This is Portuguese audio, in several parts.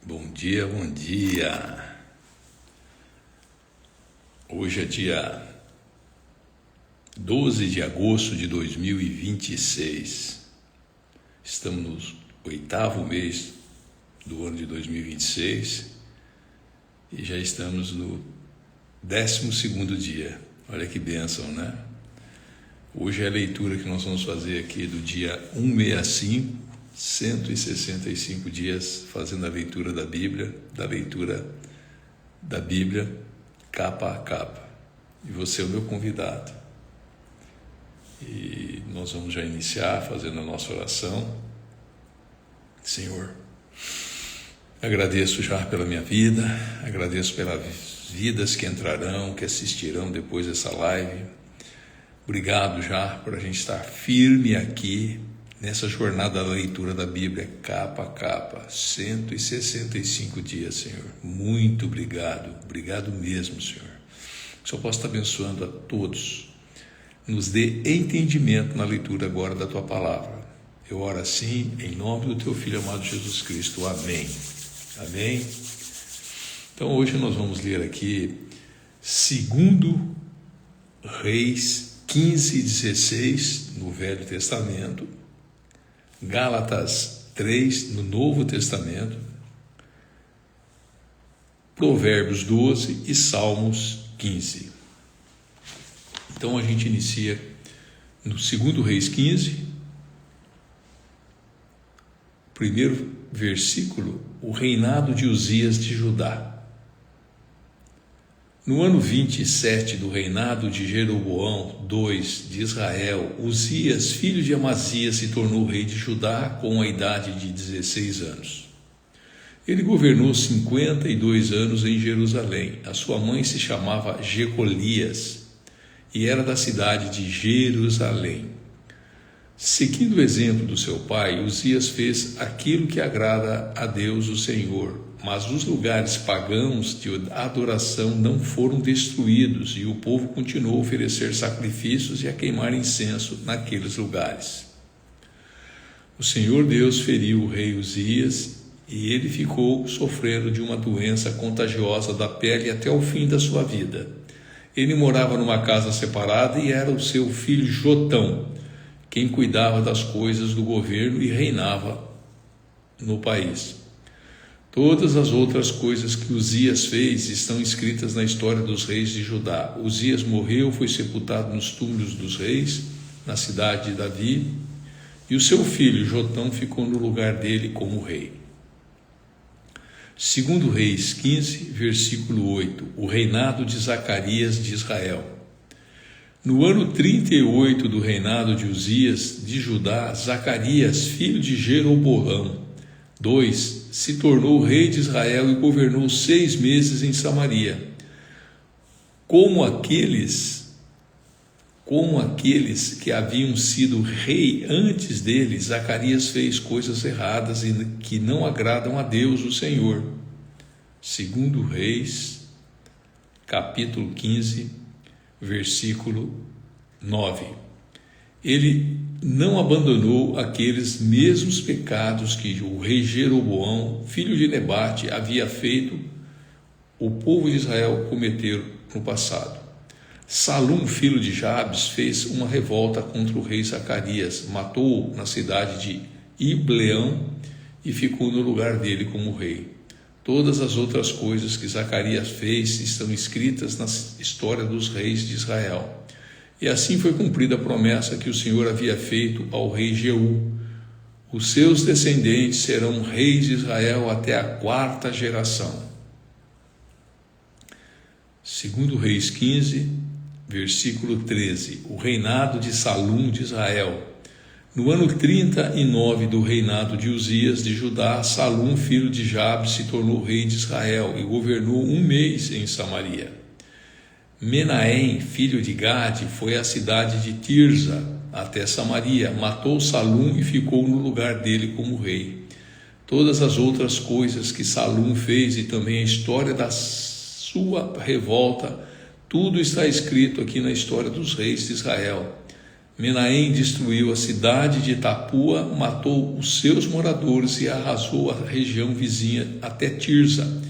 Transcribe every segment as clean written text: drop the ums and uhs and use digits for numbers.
Bom dia, bom dia. Hoje é dia 12 de agosto de 2026. Estamos no 8º mês do ano de 2026 e já estamos no 12º dia. Olha que bênção, né? Hoje é a leitura que nós vamos fazer aqui do dia 165, 165 dias fazendo a leitura da Bíblia, capa a capa. E você é o meu convidado. E nós vamos já iniciar fazendo a nossa oração. Senhor, agradeço já pela minha vida, agradeço pelas vidas que entrarão, que assistirão depois dessa live. Obrigado já por a gente estar firme aqui nessa jornada da leitura da Bíblia, capa a capa, 165 dias, Senhor. Muito obrigado, obrigado mesmo, Senhor. Que o Senhor possa estar abençoando a todos. Nos dê entendimento na leitura agora da Tua Palavra. Eu oro assim, em nome do Teu Filho amado Jesus Cristo. Amém. Amém. Então hoje nós vamos ler aqui 2 Reis 15 e 16 no Velho Testamento, Gálatas 3 no Novo Testamento, Provérbios 12 e Salmos 15. Então a gente inicia no 2 Reis 15, primeiro versículo, o reinado de Uzias de Judá. No ano 27 do reinado de Jeroboão II de Israel, Uzias, filho de Amazias, se tornou rei de Judá com a idade de 16 anos. Ele governou 52 anos em Jerusalém. A sua mãe se chamava Jecolias e era da cidade de Jerusalém. Seguindo o exemplo do seu pai, Uzias fez aquilo que agrada a Deus, o Senhor. Mas os lugares pagãos de adoração não foram destruídos e o povo continuou a oferecer sacrifícios e a queimar incenso naqueles lugares. O Senhor Deus feriu o rei Uzias e ele ficou sofrendo de uma doença contagiosa da pele até o fim da sua vida. Ele morava numa casa separada e era o seu filho Jotão quem cuidava das coisas do governo e reinava no país. Todas as outras coisas que Uzias fez estão escritas na história dos reis de Judá. Uzias morreu, foi sepultado nos túmulos dos reis, na cidade de Davi, e o seu filho Jotão ficou no lugar dele como rei. 2 Reis 15, versículo 8, o reinado de Zacarias de Israel. No ano 38 do reinado de Uzias de Judá, Zacarias, filho de Jeroboão II, se tornou rei de Israel e governou 6 meses em Samaria. Como aqueles que haviam sido rei antes dele, Zacarias fez coisas erradas e que não agradam a Deus, o Senhor. 2 Reis, capítulo 15, versículo 9. Ele não abandonou aqueles mesmos pecados que o rei Jeroboão, filho de Nebate, havia feito o povo de Israel cometer no passado. Salum, filho de Jabes, fez uma revolta contra o rei Zacarias, matou-o na cidade de Ibleão e ficou no lugar dele como rei. Todas as outras coisas que Zacarias fez estão escritas na história dos reis de Israel. E assim foi cumprida a promessa que o Senhor havia feito ao rei Jeú. Os seus descendentes serão reis de Israel até a 4ª geração. 2 Reis 15, versículo 13. O reinado de Salum de Israel. No ano 39 do reinado de Uzias de Judá, Salum, filho de Jabes, se tornou rei de Israel e governou 1 mês em Samaria. Menahem, filho de Gade, foi à cidade de Tirza, até Samaria, matou Salum e ficou no lugar dele como rei. Todas as outras coisas que Salum fez e também a história da sua revolta, tudo está escrito aqui na história dos reis de Israel. Menahem destruiu a cidade de Tapua, matou os seus moradores e arrasou a região vizinha até Tirza.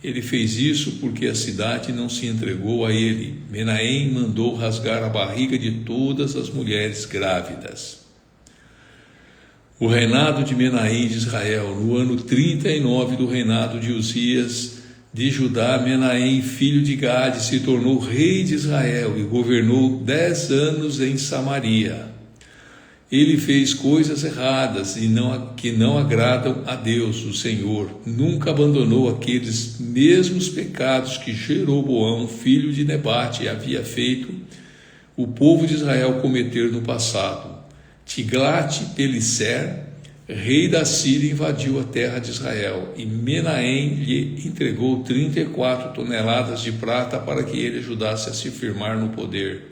Ele fez isso porque a cidade não se entregou a ele. Menahem mandou rasgar a barriga de todas as mulheres grávidas. O reinado de Menahem de Israel. No ano 39 do reinado de Uzias de Judá, Menahem, filho de Gade, se tornou rei de Israel e governou 10 anos em Samaria. Ele fez coisas erradas e que não agradam a Deus, o Senhor. Nunca abandonou aqueles mesmos pecados que Jeroboão, filho de Nebate, havia feito o povo de Israel cometer no passado. Tiglat-Pileser, rei da Síria, invadiu a terra de Israel e Menahem lhe entregou 34 toneladas de prata para que ele ajudasse a se firmar no poder.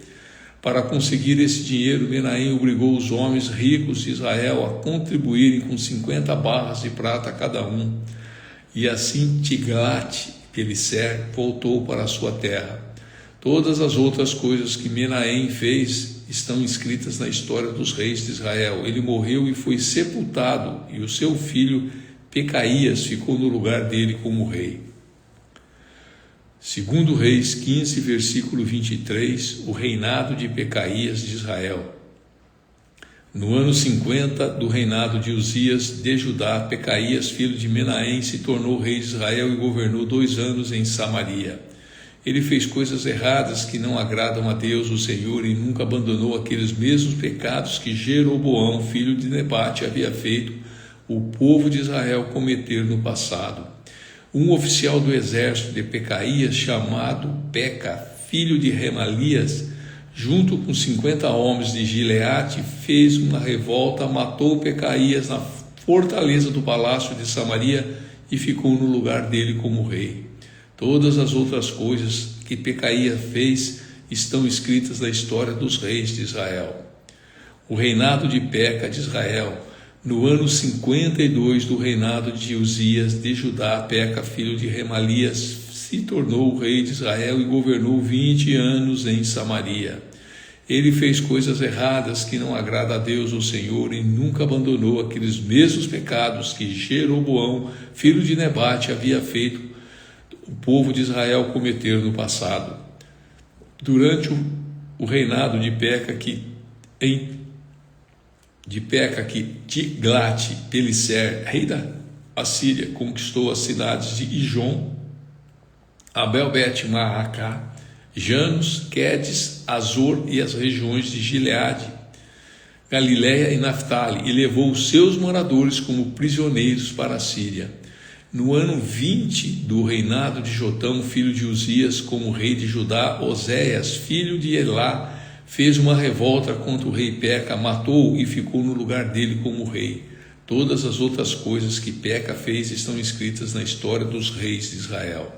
Para conseguir esse dinheiro, Menahem obrigou os homens ricos de Israel a contribuírem com 50 barras de prata cada um. E assim Tiglat-Pileser voltou para a sua terra. Todas as outras coisas que Menahem fez estão escritas na história dos reis de Israel. Ele morreu e foi sepultado, e o seu filho Pecaías ficou no lugar dele como rei. Segundo Reis 15, versículo 23, o reinado de Pecaías de Israel. No ano 50 do reinado de Uzias de Judá, Pecaías, filho de Menahem, se tornou rei de Israel e governou 2 anos em Samaria. Ele fez coisas erradas que não agradam a Deus, o Senhor, e nunca abandonou aqueles mesmos pecados que Jeroboão, filho de Nebate, havia feito o povo de Israel cometer no passado. Um oficial do exército de Pecaías, chamado Peca, filho de Remalias, junto com 50 homens de Gileade, fez uma revolta, matou Pecaías na fortaleza do palácio de Samaria e ficou no lugar dele como rei. Todas as outras coisas que Pecaías fez estão escritas na história dos reis de Israel. O reinado de Peca de Israel. No ano 52 do reinado de Uzias de Judá, Peca, filho de Remalias, se tornou rei de Israel e governou 20 anos em Samaria. Ele fez coisas erradas que não agradam a Deus, o Senhor, e nunca abandonou aqueles mesmos pecados que Jeroboão, filho de Nebate, havia feito o povo de Israel cometer no passado. Durante o reinado de Peca, que Tiglat-Pileser, rei da Assíria, conquistou as cidades de Ijon, Abel-Bet-Maacá, Janos, Quedes, Azor e as regiões de Gileade, Galiléia e Naftali, e levou os seus moradores como prisioneiros para a Síria. No ano 20 do reinado de Jotão, filho de Uzias, como rei de Judá, Oséias, filho de Elá, fez uma revolta contra o rei Peca, matou e ficou no lugar dele como rei. Todas as outras coisas que Peca fez estão escritas na história dos reis de Israel.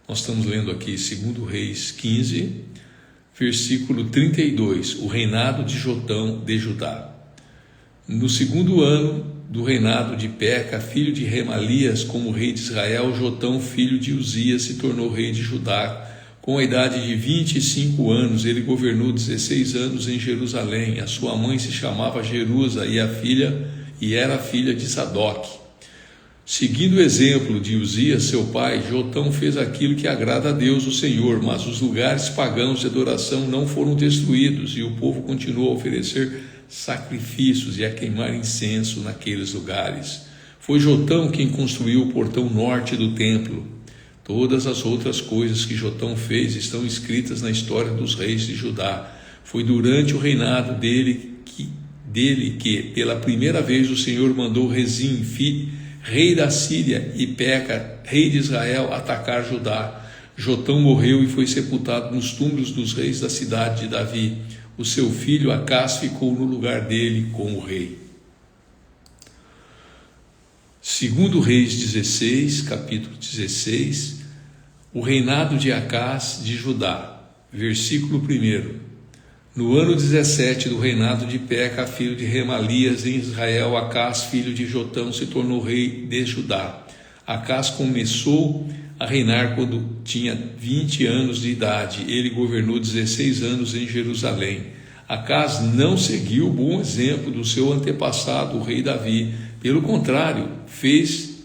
Nós estamos lendo aqui 2 Reis 15, versículo 32, o reinado de Jotão de Judá. No 2º ano do reinado de Peca, filho de Remalias, como rei de Israel, Jotão, filho de Uzias, se tornou rei de Judá. Com a idade de 25 anos, ele governou 16 anos em Jerusalém. A sua mãe se chamava Jerusa e era filha de Sadoc. Seguindo o exemplo de Uzias, seu pai, Jotão fez aquilo que agrada a Deus, o Senhor, mas os lugares pagãos de adoração não foram destruídos, e o povo continuou a oferecer sacrifícios e a queimar incenso naqueles lugares. Foi Jotão quem construiu o portão norte do templo. Todas as outras coisas que Jotão fez estão escritas na história dos reis de Judá. Foi durante o reinado dele que pela primeira vez o Senhor mandou Rezim, rei da Síria, e Peca, rei de Israel, atacar Judá. Jotão morreu e foi sepultado nos túmulos dos reis da cidade de Davi. O seu filho Acás ficou no lugar dele como rei. 2 Reis 16, capítulo 16, o reinado de Acás de Judá, versículo 1. No ano 17 do reinado de Peca, filho de Remalias, em Israel, Acás, filho de Jotão, se tornou rei de Judá. Acás começou a reinar quando tinha 20 anos de idade. Ele governou 16 anos em Jerusalém. Acaz não seguiu o bom exemplo do seu antepassado, o rei Davi. Pelo contrário, fez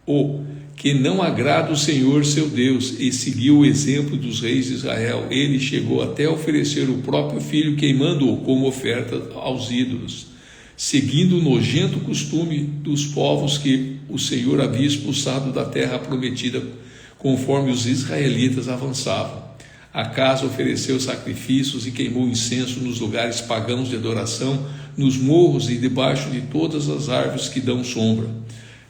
o que não agrada o Senhor seu Deus e seguiu o exemplo dos reis de Israel. Ele chegou até a oferecer o próprio filho, queimando-o como oferta aos ídolos, seguindo o nojento costume dos povos que o Senhor havia expulsado da terra prometida, conforme os israelitas avançavam. Acaz ofereceu sacrifícios e queimou incenso nos lugares pagãos de adoração, nos morros e debaixo de todas as árvores que dão sombra.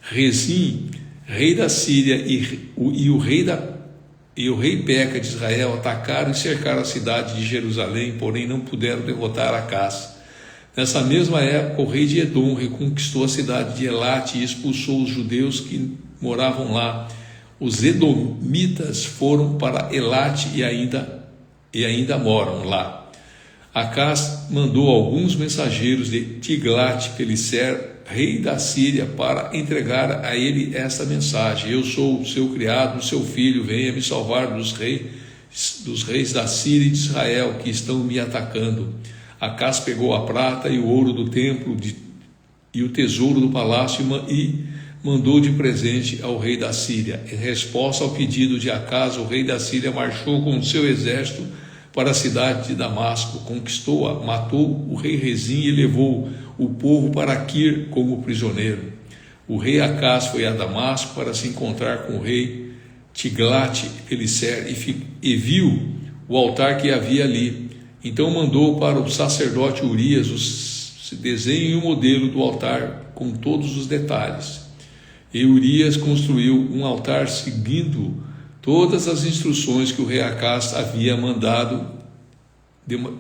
Rezim, rei da Síria, e o rei Peca de Israel atacaram e cercaram a cidade de Jerusalém, porém não puderam derrotar Acaz. Nessa mesma época, o rei de Edom reconquistou a cidade de Elate e expulsou os judeus que moravam lá. Os edomitas foram para Elate e ainda moram lá. Acaz mandou alguns mensageiros de Tiglat-Pileser, rei da Síria, para entregar a ele esta mensagem: eu sou o seu criado, o seu filho, venha me salvar dos reis da Síria e de Israel que estão me atacando. Acaz pegou a prata e o ouro do templo e o tesouro do palácio e mandou de presente ao rei da Síria. Em resposta ao pedido de Acaz, o rei da Síria marchou com o seu exército para a cidade de Damasco, conquistou-a, matou o rei Rezim e levou o povo para Quir como prisioneiro. O rei Acaz foi a Damasco para se encontrar com o rei Tiglat-Pileser e viu o altar que havia ali. Então mandou para o sacerdote Urias o desenho e o modelo do altar com todos os detalhes. E Urias construiu um altar seguindo todas as instruções que o rei Acaz havia mandado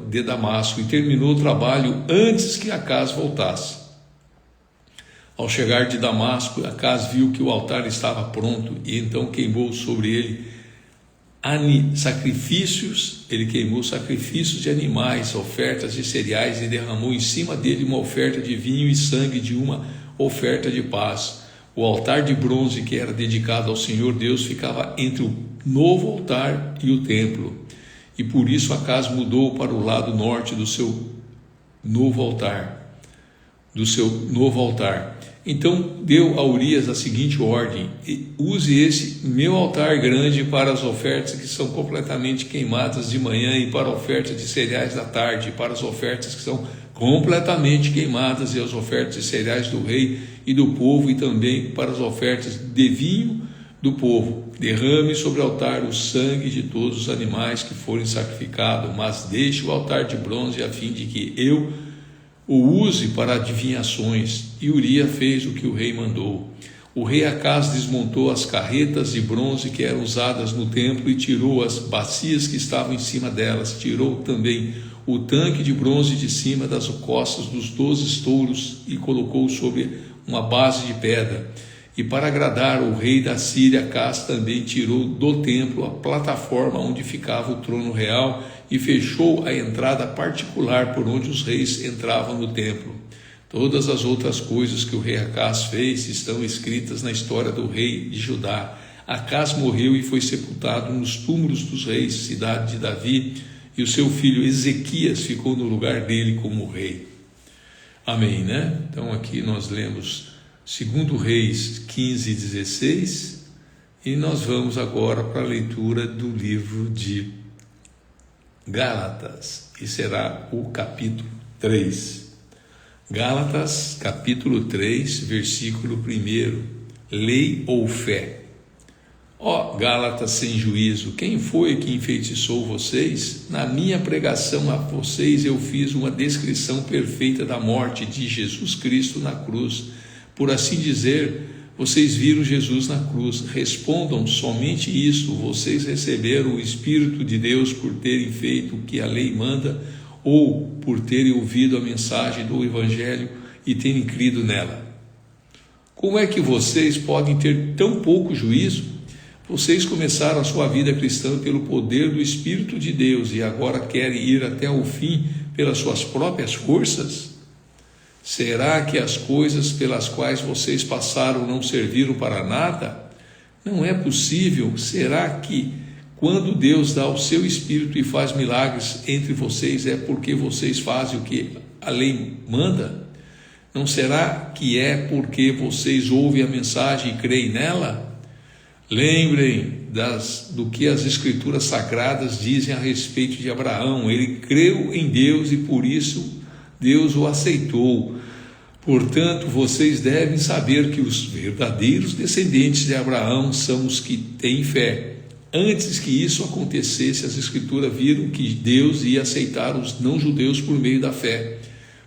de Damasco, e terminou o trabalho antes que Acaz voltasse. Ao chegar de Damasco, Acaz viu que o altar estava pronto e então queimou sobre ele sacrifícios. Ele queimou sacrifícios de animais, ofertas de cereais, e derramou em cima dele uma oferta de vinho e sangue de uma oferta de paz. O altar de bronze que era dedicado ao Senhor Deus ficava entre o novo altar e o templo, e por isso Acaz mudou para o lado norte do seu novo altar. Então deu a Urias a seguinte ordem: use esse meu altar grande para as ofertas que são completamente queimadas de manhã, e para a oferta de cereais da tarde, e para as ofertas que são completamente queimadas, e as ofertas de cereais do rei e do povo, e também para as ofertas de vinho do povo. Derrame sobre o altar o sangue de todos os animais que forem sacrificados, mas deixe o altar de bronze a fim de que eu o use para adivinhações. E Urias fez o que o rei mandou. O rei Acaz desmontou as carretas de bronze que eram usadas no templo e tirou as bacias que estavam em cima delas. Tirou também o tanque de bronze de cima das costas dos 12 touros e colocou sobre uma base de pedra. E para agradar o rei da Síria, Acaz também tirou do templo a plataforma onde ficava o trono real e fechou a entrada particular por onde os reis entravam no templo. Todas as outras coisas que o rei Acaz fez estão escritas na história do rei de Judá. Acaz morreu e foi sepultado nos túmulos dos reis, cidade de Davi, e o seu filho Ezequias ficou no lugar dele como rei. Amém, né? Então aqui nós lemos 2 Reis 15 e 16, e nós vamos agora para a leitura do livro de Gálatas, e será o capítulo 3. Gálatas, capítulo 3, versículo 1. Lei ou fé? Ó Gálatas sem juízo, quem foi que enfeitiçou vocês? Na minha pregação a vocês eu fiz uma descrição perfeita da morte de Jesus Cristo na cruz. Por assim dizer, vocês viram Jesus na cruz. Respondam somente isso: vocês receberam o Espírito de Deus por terem feito o que a lei manda, ou por terem ouvido a mensagem do Evangelho e terem crido nela? Como é que vocês podem ter tão pouco juízo? Vocês começaram a sua vida cristã pelo poder do Espírito de Deus e agora querem ir até o fim pelas suas próprias forças? Será que as coisas pelas quais vocês passaram não serviram para nada? Não é possível. Será que Quando Deus dá o seu Espírito e faz milagres entre vocês, é porque vocês fazem o que a lei manda? Não será que é porque vocês ouvem a mensagem e creem nela? Lembrem do que as Escrituras Sagradas dizem a respeito de Abraão. Ele creu em Deus e por isso Deus o aceitou. Portanto, vocês devem saber que os verdadeiros descendentes de Abraão são os que têm fé. Antes que isso acontecesse, as Escrituras viram que Deus ia aceitar os não-judeus por meio da fé.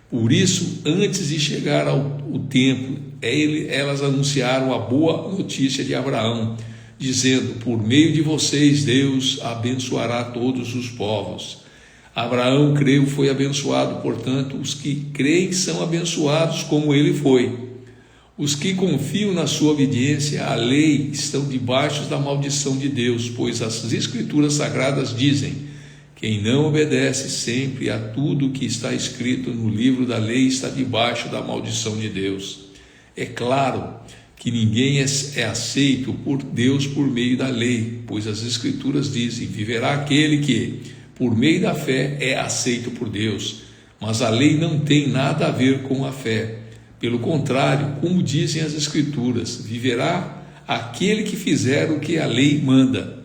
Por isso, antes de chegar o tempo, elas anunciaram a boa notícia de Abraão, dizendo: por meio de vocês, Deus abençoará todos os povos. Abraão creu, foi abençoado, portanto, os que creem são abençoados como ele foi. Os que confiam na sua obediência à lei estão debaixo da maldição de Deus, pois as Escrituras Sagradas dizem: quem não obedece sempre a tudo que está escrito no livro da lei está debaixo da maldição de Deus. É claro que ninguém é aceito por Deus por meio da lei, pois as Escrituras dizem: viverá aquele que, por meio da fé, é aceito por Deus. Mas a lei não tem nada a ver com a fé. Pelo contrário, como dizem as Escrituras, viverá aquele que fizer o que a lei manda.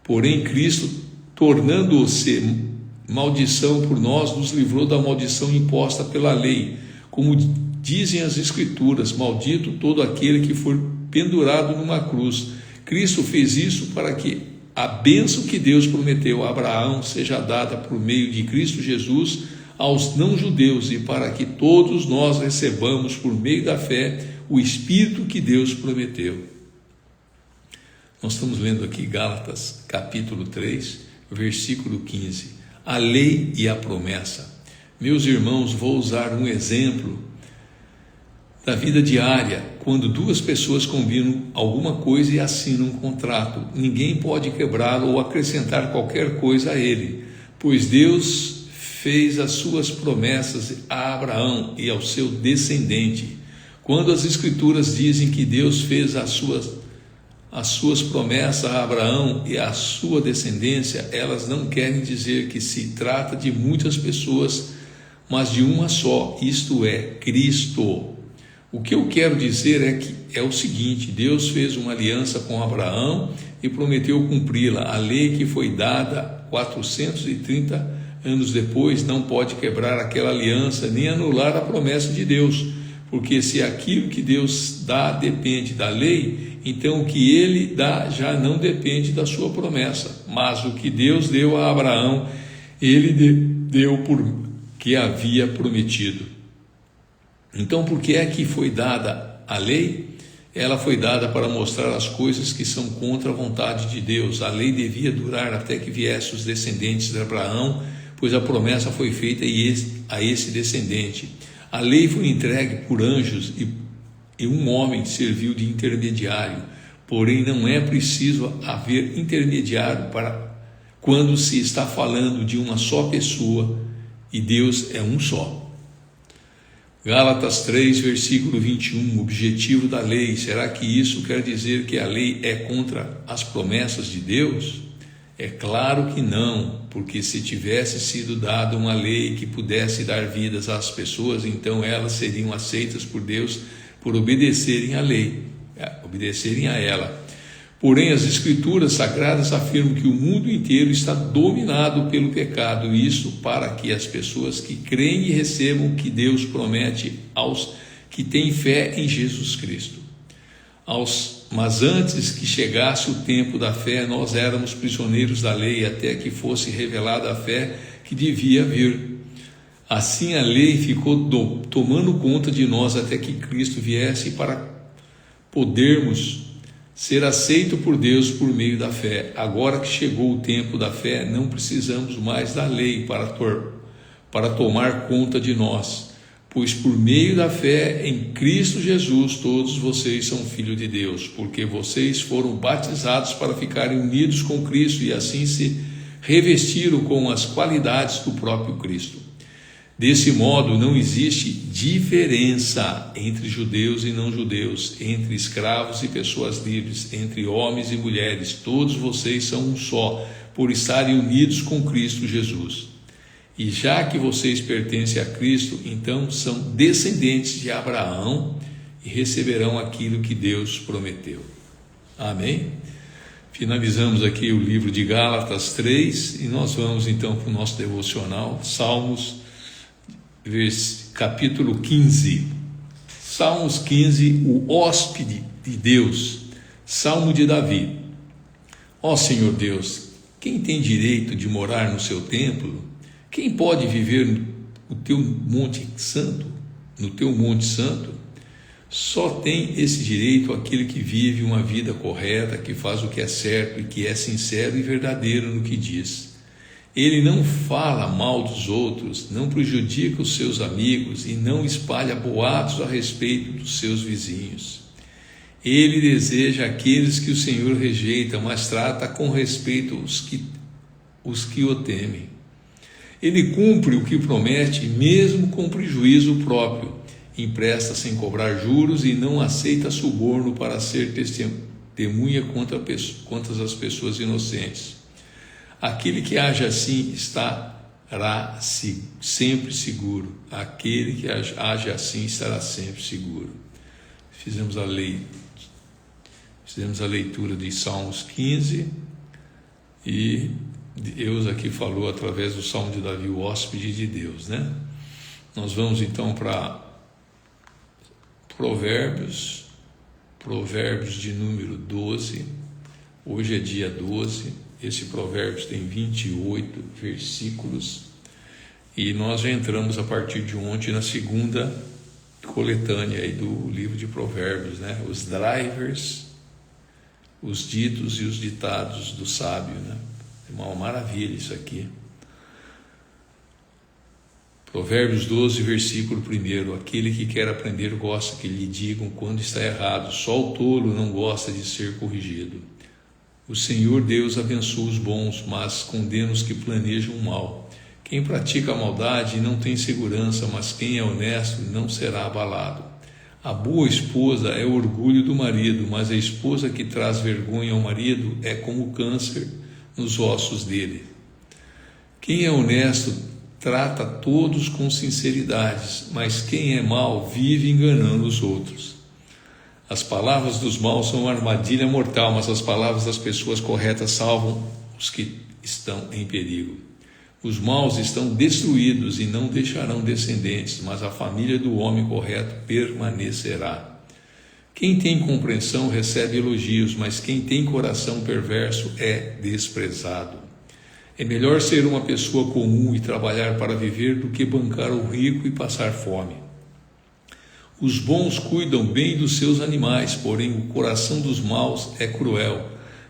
Porém, Cristo, tornando-se maldição por nós, nos livrou da maldição imposta pela lei. Como dizem as Escrituras: maldito todo aquele que for pendurado numa cruz. Cristo fez isso para que a bênção que Deus prometeu a Abraão seja dada por meio de Cristo Jesus aos não-judeus e para que todos nós recebamos por meio da fé o Espírito que Deus prometeu. Nós estamos lendo aqui Gálatas capítulo 3, versículo 15. A lei e a promessa. Meus irmãos, vou usar um exemplo da vida diária. Quando duas pessoas combinam alguma coisa e assinam um contrato, ninguém pode quebrá-lo ou acrescentar qualquer coisa a ele, pois Deus fez as suas promessas a Abraão e ao seu descendente. Quando as Escrituras dizem que Deus fez as suas promessas a Abraão e à sua descendência, elas não querem dizer que se trata de muitas pessoas, mas de uma só, isto é, Cristo. O que eu quero dizer é o seguinte: Deus fez uma aliança com Abraão e prometeu cumpri-la. A lei que foi dada 430 anos depois não pode quebrar aquela aliança nem anular a promessa de Deus, porque se aquilo que Deus dá depende da lei, então o que ele dá já não depende da sua promessa. Mas o que Deus deu a Abraão, ele deu porque havia prometido. Então, por que é que foi dada a lei? Ela foi dada para mostrar as coisas que são contra a vontade de Deus. A lei devia durar até que viessem os descendentes de Abraão, pois a promessa foi feita a esse descendente. A lei foi entregue por anjos e um homem serviu de intermediário. Porém, não é preciso haver intermediário para quando se está falando de uma só pessoa e Deus é um só. Gálatas 3, versículo 21, objetivo da lei. Será que isso quer dizer que a lei é contra as promessas de Deus? É claro que não, porque se tivesse sido dada uma lei que pudesse dar vidas às pessoas, então elas seriam aceitas por Deus por obedecerem à lei, obedecerem a ela. Porém, as Escrituras Sagradas afirmam que o mundo inteiro está dominado pelo pecado, e isso para que as pessoas que creem e recebam o que Deus promete aos que têm fé em Jesus Cristo. Mas antes que chegasse o tempo da fé, nós éramos prisioneiros da lei até que fosse revelada a fé que devia vir. Assim a lei ficou tomando conta de nós até que Cristo viesse para podermos ser aceito por Deus por meio da fé. Agora que chegou o tempo da fé, não precisamos mais da lei para tomar conta de nós, pois por meio da fé em Cristo Jesus todos vocês são filhos de Deus, porque vocês foram batizados para ficarem unidos com Cristo e assim se revestiram com as qualidades do próprio Cristo. Desse modo, não existe diferença entre judeus e não-judeus, entre escravos e pessoas livres, entre homens e mulheres. Todos vocês são um só, por estarem unidos com Cristo Jesus. E já que vocês pertencem a Cristo, então são descendentes de Abraão e receberão aquilo que Deus prometeu. Amém? Finalizamos aqui o livro de Gálatas 3 e nós vamos então para o nosso devocional, Salmos, capítulo 15. Salmos 15, o hóspede de Deus. Salmo de Davi. Ó Senhor Deus, quem tem direito de morar no seu templo? Quem pode viver no teu monte santo? No teu monte santo? Só tem esse direito aquele que vive uma vida correta, que faz o que é certo e que é sincero e verdadeiro no que diz. Ele não fala mal dos outros, não prejudica os seus amigos e não espalha boatos a respeito dos seus vizinhos. Ele deseja aqueles que o Senhor rejeita, mas trata com respeito os que o temem. Ele cumpre o que promete, mesmo com prejuízo próprio. Empresta sem cobrar juros e não aceita suborno para ser testemunha contra as pessoas inocentes. Aquele que age assim estará sempre seguro. Aquele que age assim estará sempre seguro. Fizemos a leitura de Salmos 15 e Deus aqui falou através do Salmo de Davi, o hóspede de Deus, né? Nós vamos então para Provérbios de número 12. Hoje é dia 12. Esse Provérbios tem 28 versículos e nós já entramos a partir de ontem na segunda coletânea aí do livro de Provérbios, né? Os drivers, os ditos e os ditados do sábio, né? É uma maravilha isso aqui. Provérbios 12, versículo 1. Aquele que quer aprender gosta que lhe digam quando está errado. Só o tolo não gosta de ser corrigido. O Senhor Deus abençoa os bons, mas condena os que planejam o mal. Quem pratica a maldade não tem segurança, mas quem é honesto não será abalado. A boa esposa é o orgulho do marido, mas a esposa que traz vergonha ao marido é como câncer nos ossos dele. Quem é honesto trata todos com sinceridade, mas quem é mau vive enganando os outros. As palavras dos maus são uma armadilha mortal, mas as palavras das pessoas corretas salvam os que estão em perigo. Os maus estão destruídos e não deixarão descendentes, mas a família do homem correto permanecerá. Quem tem compreensão recebe elogios, mas quem tem coração perverso é desprezado. É melhor ser uma pessoa comum e trabalhar para viver do que bancar o rico e passar fome. Os bons cuidam bem dos seus animais, porém o coração dos maus é cruel.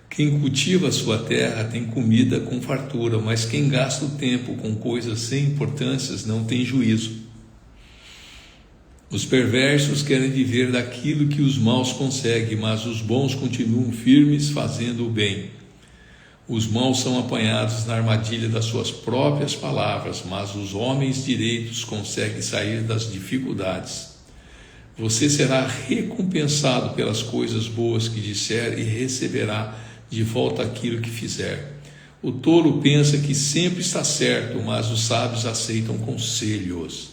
Quem cultiva a sua terra tem comida com fartura, mas quem gasta o tempo com coisas sem importâncias não tem juízo. Os perversos querem viver daquilo que os maus conseguem, mas os bons continuam firmes fazendo o bem. Os maus são apanhados na armadilha das suas próprias palavras, mas os homens direitos conseguem sair das dificuldades. Você será recompensado pelas coisas boas que disser e receberá de volta aquilo que fizer. O tolo pensa que sempre está certo, mas os sábios aceitam conselhos.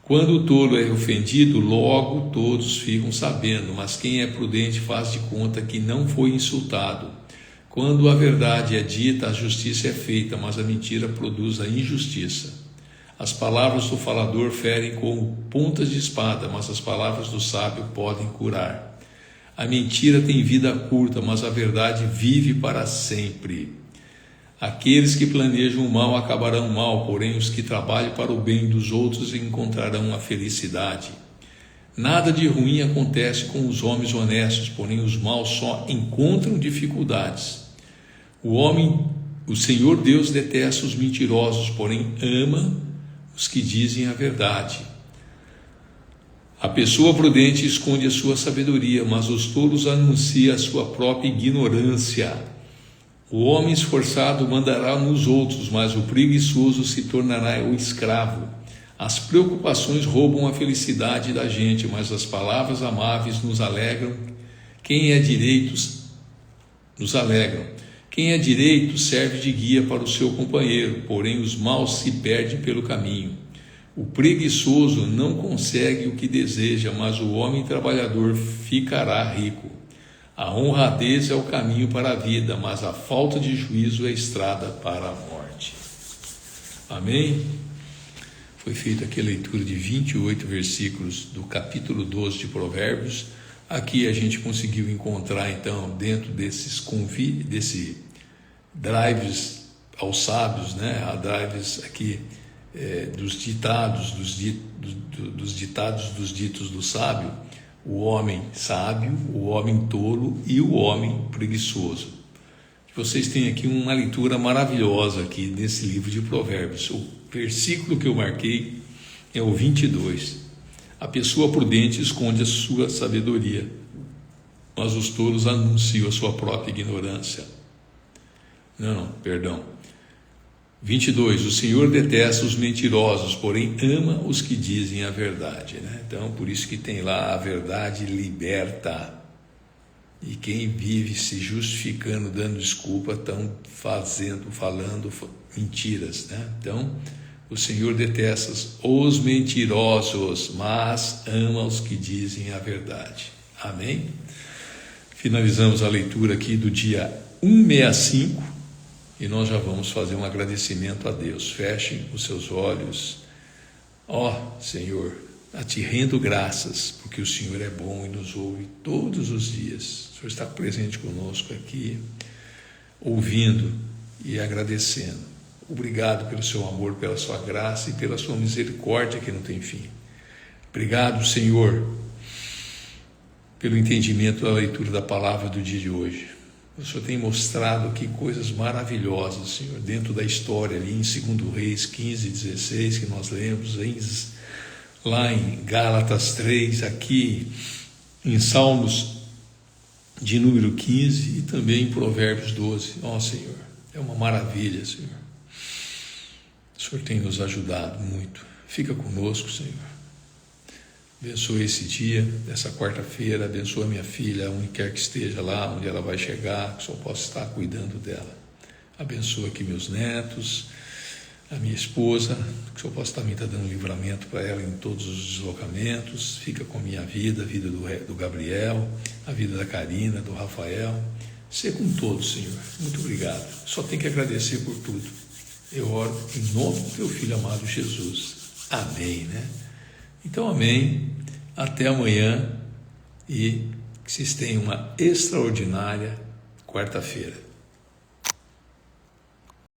Quando o tolo é ofendido, logo todos ficam sabendo, mas quem é prudente faz de conta que não foi insultado. Quando a verdade é dita, a justiça é feita, mas a mentira produz a injustiça. As palavras do falador ferem como pontas de espada, mas as palavras do sábio podem curar. A mentira tem vida curta, mas a verdade vive para sempre. Aqueles que planejam o mal acabarão mal, porém os que trabalham para o bem dos outros encontrarão a felicidade. Nada de ruim acontece com os homens honestos, porém os maus só encontram dificuldades. O Senhor Deus detesta os mentirosos, porém ama os que dizem a verdade. A pessoa prudente esconde a sua sabedoria, mas os tolos anunciam a sua própria ignorância. O O homem esforçado mandará nos outros, mas o preguiçoso se tornará o escravo. As preocupações roubam a felicidade da gente, mas as palavras amáveis nos alegram. Quem é direito serve de guia para o seu companheiro, porém os maus se perdem pelo caminho. O preguiçoso não consegue o que deseja, mas o homem trabalhador ficará rico. A honradez é o caminho para a vida, mas a falta de juízo é a estrada para a morte. Amém? Foi feita aqui a leitura de 28 versículos do capítulo 12 de Provérbios. Aqui a gente conseguiu encontrar, então, dentro desses drives aos sábios, né? A drives aqui dos ditados, dos ditados dos ditos do sábio, o homem sábio, o homem tolo e o homem preguiçoso. Vocês têm aqui uma leitura maravilhosa aqui nesse livro de Provérbios. O versículo que eu marquei é o 22. A pessoa prudente esconde a sua sabedoria, mas os tolos anunciam a sua própria ignorância. Perdão. 22. O Senhor detesta os mentirosos, porém ama os que dizem a verdade, né? Então, por isso que tem lá: a verdade liberta. E quem vive se justificando, dando desculpa, estão falando mentiras, né? Então, o Senhor detesta os mentirosos, mas ama os que dizem a verdade. Amém? Finalizamos a leitura aqui do dia 165 e nós já vamos fazer um agradecimento a Deus. Fechem os seus olhos. Senhor, a Ti rendo graças, porque o Senhor é bom e nos ouve todos os dias. O Senhor está presente conosco aqui, ouvindo e agradecendo. Obrigado pelo seu amor, pela sua graça e pela sua misericórdia que não tem fim. Obrigado, Senhor, pelo entendimento da leitura da palavra do dia de hoje. O Senhor tem mostrado aqui coisas maravilhosas, Senhor, dentro da história ali em 2 Reis 15, 16, que nós lemos, lá em Gálatas 3, aqui em Salmos de número 15 e também em Provérbios 12. Senhor, é uma maravilha, Senhor. O Senhor tem nos ajudado muito. Fica conosco, Senhor. Abençoa esse dia, essa quarta-feira. Abençoa minha filha, onde quer que esteja lá, onde ela vai chegar, que o Senhor possa estar cuidando dela. Abençoa aqui meus netos, a minha esposa, que o Senhor possa também estar dando livramento para ela em todos os deslocamentos. Fica com a minha vida, a vida do Gabriel, a vida da Karina, do Rafael. Ser com todos, Senhor. Muito obrigado. Só tenho que agradecer por tudo. Eu oro em nome do Teu Filho amado Jesus. Amém, né? Então, amém. Até amanhã e que vocês tenham uma extraordinária quarta-feira.